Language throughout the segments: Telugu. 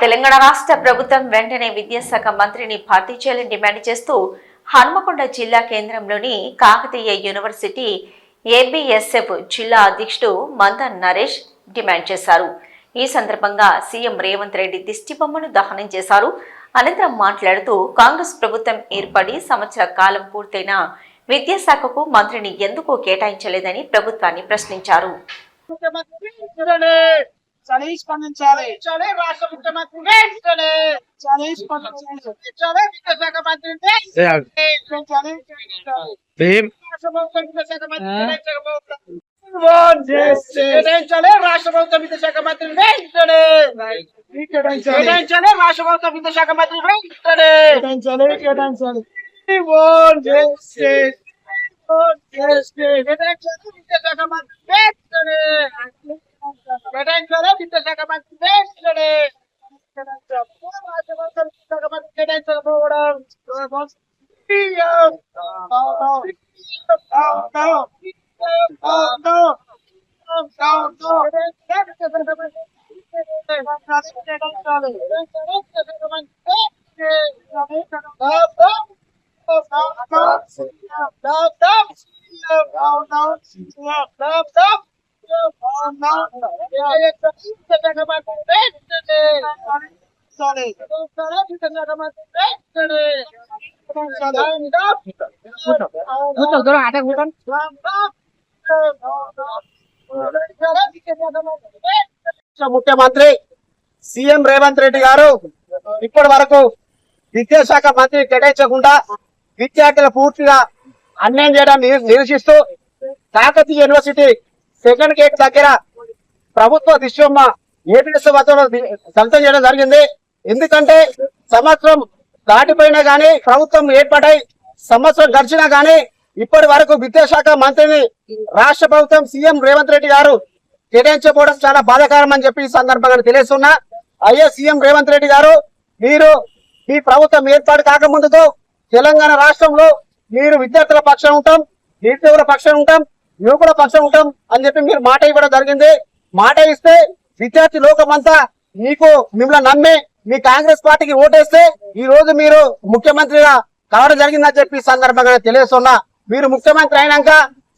తెలంగాణ రాష్ట్ర ప్రభుత్వం వెంటనే విద్యాశాఖ మంత్రిని భర్తీ చేయాలని డిమాండ్ చేస్తూ హన్మకొండ జిల్లా కేంద్రంలోని కాకతీయ యూనివర్సిటీ ఏబీఎస్ఎఫ్ జిల్లా అధ్యక్షుడు మందన్ నరేష్ డిమాండ్ చేశారు. ఈ సందర్భంగా సీఎం రేవంత్ రెడ్డి దిష్టిబొమ్మను దహనం చేశారు. అనంతరం మాట్లాడుతూ కాంగ్రెస్ ప్రభుత్వం ఏర్పడి సంవత్సర కాలం పూర్తయిన విద్యాశాఖకు మంత్రిని ఎందుకు కేటాయించలేదని ప్రభుత్వాన్ని ప్రశ్నించారు. స్పందించాలి రాష్ట్ర ముఖ్యమంత్రి విద్యాశాఖ మంత్రి రాష్ట్ర ప్రభుత్వ విద్యాశాఖ మంత్రి రాష్ట్ర ప్రభుత్వ విద్యాశాఖ మంత్రి విద్యాశాఖ మంత్రి విద్యాశాఖ మంత్రి ముఖ్యమంత్రి సీఎం రేవంత్ రెడ్డి గారు ఇప్పటి వరకు విద్యాశాఖ మంత్రి కేటాయించకుండా విద్యార్థులు పూర్తిగా అన్యాయం చేయడాన్ని నిరసిస్తూ కాకతీయ యూనివర్సిటీ సెకండ్ గేట్ దగ్గర ప్రభుత్వ దిశమ్మ ఏపీఎస్ వద్దలో సంతం చేయడం జరిగింది. ఎందుకంటే సంవత్సరం దాటిపోయినా గానీ ప్రభుత్వం ఏర్పడై సంవత్సరం గడిచినా గానీ ఇప్పటి వరకు విద్యాశాఖ మంత్రిని రాష్ట్ర ప్రభుత్వం సీఎం రేవంత్ రెడ్డి గారు కేటాయించకపోవడం చాలా బాధాకరం అని చెప్పి ఈ సందర్భంగా తెలియస్తున్నా. అయ్యే సీఎం రేవంత్ రెడ్డి గారు, మీరు మీ ప్రభుత్వం ఏర్పాటు కాకముందుతో తెలంగాణ రాష్ట్రంలో మీరు విద్యార్థుల పక్షం ఉంటాం, నిరుద్యోగుల పక్షం ఉంటాం, యువకుల పక్షం ఉంటాం అని చెప్పి మీరు మాట ఇవ్వడం జరిగింది. మాట ఇస్తే విద్యార్థి లోకమంతా మిమ్మల్ని నమ్మి మీ కాంగ్రెస్ పార్టీకి ఓటేస్తే ఈ రోజు మీరు ముఖ్యమంత్రిగా కావడం జరిగిందని చెప్పి సందర్భంగా తెలియస్తున్నా. మీరు ముఖ్యమంత్రి అయినాక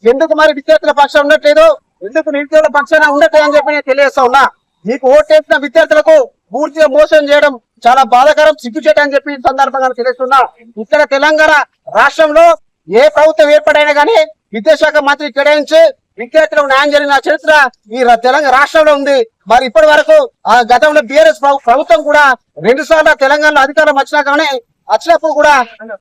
ఎందుకు మరి విద్యార్థుల పక్షం ఉండట్లేదు, ఎందుకు నిరుద్యోగుల పక్షాన ఉండట్లేదు అని చెప్పి నేను తెలియజేస్తా ఉన్నా. మీకు ఓటేసిన విద్యార్థులకు పూర్తిగా మోసం చేయడం చాలా బాధాకరం, సిగ్గుచేట అని చెప్పి సందర్భంగా తెలుస్తున్నా. ఇక్కడ తెలంగాణ రాష్ట్రంలో ఏ ప్రభుత్వం ఏర్పడైనా కానీ విద్యాశాఖ మంత్రి కేటాయించి విద్యార్థులకు న్యాయం జరిగిన చరిత్ర ఈ తెలంగాణ రాష్ట్రంలో ఉంది. మరి ఇప్పటి వరకు గతంలో బీఆర్ఎస్ ప్రభుత్వం కూడా 2 సార్లు తెలంగాణలో అధికారం వచ్చినప్పుడు కూడా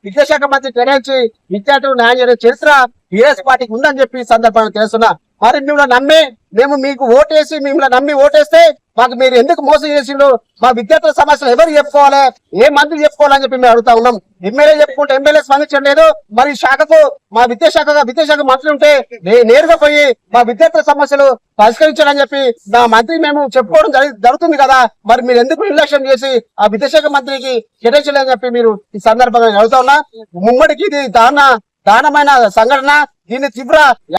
విద్యాశాఖ మంత్రి కేటాయించి విద్యార్థులకు న్యాయం జరిగిన చరిత్ర బీఆర్ఎస్ పార్టీకి ఉందని చెప్పి సందర్భంగా తెలుస్తున్నా. మరి మిమ్మల్ని నమ్మి మేము మీకు ఓటేసి మిమ్మల్ని నమ్మి ఓటేస్తే మాకు మీరు ఎందుకు మోసం చేసిండు, మా విద్యార్థుల సమస్యలు ఎవరు చెప్పుకోవాలి, ఏ మంత్రి చెప్పుకోవాలని చెప్పి మేము అడుగుతా ఉన్నాం. ఎమ్మెల్యే చెప్పుకుంటే ఎమ్మెల్యే స్పందించలేదు. మరి శాఖకు మా విద్యాశాఖ మంత్రి ఉంటే నేరుగా పోయి మా విద్యార్థుల సమస్యలు పరిష్కరించాలని చెప్పి నా మంత్రి మేము చెప్పుకోవడం జరుగుతుంది కదా. మరి మీరు ఎందుకు నిర్లక్ష్యం చేసి ఆ విద్యాశాఖ మంత్రికి కేటాయించలేదని చెప్పి మీరు ఈ సందర్భంగా అడుగుతా ఉన్నా. ముమ్మడికి ఇది దారుణమైన సంఘటన. దీన్ని తీవ్ర